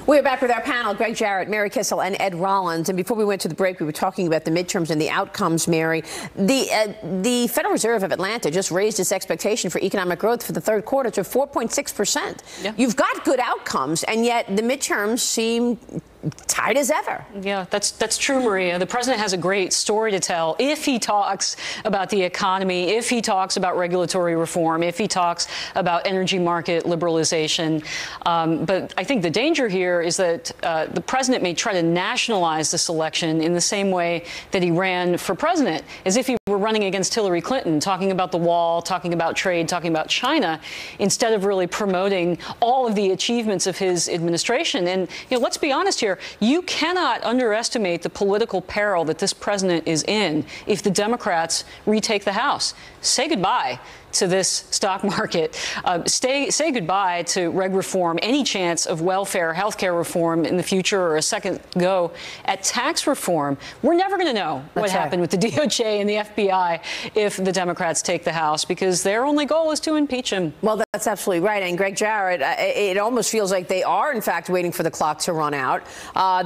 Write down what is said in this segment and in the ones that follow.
We're back with our panel, Greg Jarrett, Mary Kissel, and Ed Rollins. And before we went to the break, we were talking about the midterms and the outcomes, Mary. The Federal Reserve of Atlanta just raised its expectation for economic growth for the third quarter to 4.6%. Yeah. You've got good outcomes, and yet the midterms seem tight as ever. Yeah, that's true, Maria. The president has a great story to tell if he talks about the economy, if he talks about regulatory reform, if he talks about energy market liberalization. But I think the danger here is that the president may try to nationalize this election in the same way that he ran for president, as if he were running against Hillary Clinton, talking about the wall, talking about trade, talking about China, instead of really promoting all of the achievements of his administration. And, let's be honest here. You cannot underestimate the political peril that this president is in if the Democrats retake the House. Say goodbye to this stock market. Say goodbye to reg reform, any chance of welfare, health care reform in the future, or a second go at tax reform. We're never going to know what happened with the DOJ and the FBI if the Democrats take the House, because their only goal is to impeach him. Well, that's absolutely right. And Greg Jarrett, it almost feels like they are, in fact, waiting for the clock to run out.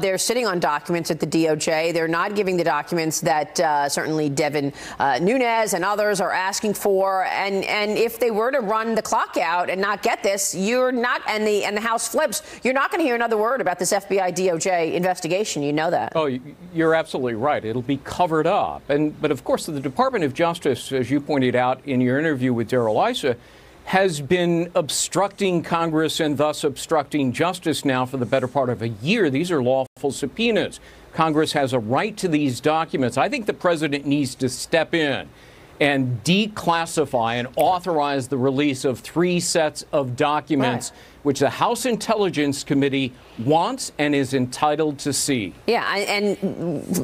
They're sitting on documents at the DOJ. They're not giving the documents that certainly Devin Nunes and others are asking for. And if they were to run the clock out and not get this, you're not, and the House flips, you're not going to hear another word about this FBI DOJ investigation. You know that. Oh, you're absolutely right. It'll be covered up. But of course, the Department of Justice, as you pointed out in your interview with Darrell Issa, has been obstructing Congress and thus obstructing justice now for the better part of a year. These are lawful subpoenas. Congress has a right to these documents. I think the president needs to step in and declassify and authorize the release of 3 sets of documents, which the House Intelligence Committee wants and is entitled to see. Yeah, and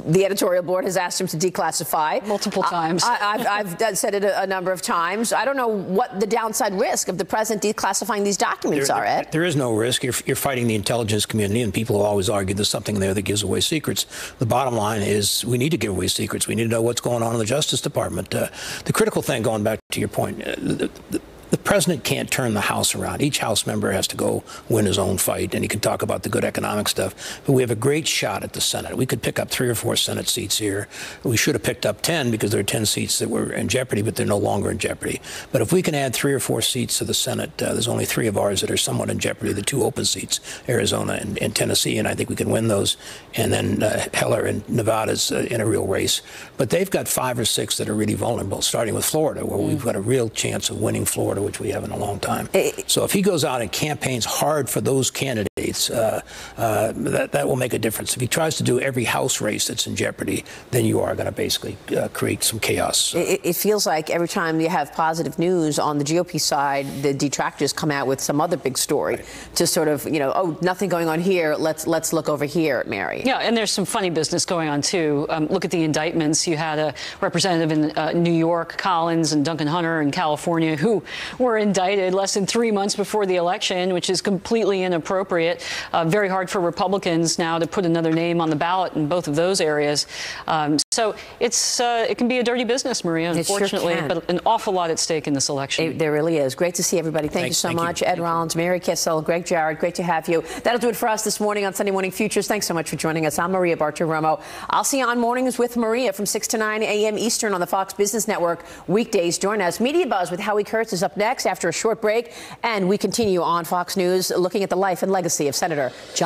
the editorial board has asked him to declassify. Multiple times. I've said it a number of times. I don't know what the downside risk of the president declassifying these documents are, Ed. There is no risk. You're fighting the intelligence community, and people always argue there's something there that gives away secrets. The bottom line is we need to give away secrets. We need to know what's going on in the Justice Department. The critical thing, going back to your point, the president can't turn the House around. Each House member has to go win his own fight, and he can talk about the good economic stuff. But we have a great shot at the Senate. We could pick up 3 or 4 Senate seats here. We should have picked up 10 because there are 10 seats that were in jeopardy, but they're no longer in jeopardy. But if we can add 3 or 4 seats to the Senate, there's only 3 of ours that are somewhat in jeopardy, the 2 open seats, Arizona and Tennessee, and I think we can win those. And then Heller and Nevada's in a real race. But they've got 5 or 6 that are really vulnerable, starting with Florida, where we've got a real chance of winning Florida, which we have in a long time. So if he goes out and campaigns hard for those candidates, that will make a difference. If he tries to do every House race that's in jeopardy, then you are going to basically create some chaos. It feels like every time you have positive news on the GOP side, the detractors come out with some other big story to sort of, oh, nothing going on here. Let's look over here, Mary. Yeah, and there's some funny business going on, too. Look at the indictments. You had a representative in New York, Collins, and Duncan Hunter in California, who were indicted less than 3 months before the election, which is completely inappropriate. Very hard for Republicans now to put another name on the ballot in both of those areas. So it can be a dirty business, Maria, unfortunately, but an awful lot at stake in this election. There really is. Great to see everybody. Thank you so much. Ed Rollins, Mary Kissel, Greg Jarrett, great to have you. That'll do it for us this morning on Sunday Morning Futures. Thanks so much for joining us. I'm Maria Bartiromo. I'll see you on Mornings with Maria from 6 to 9 a.m. Eastern on the Fox Business Network. Weekdays, join us. Media Buzz with Howie Kurtz is up next after a short break, and we continue on Fox News looking at the life and legacy of Senator John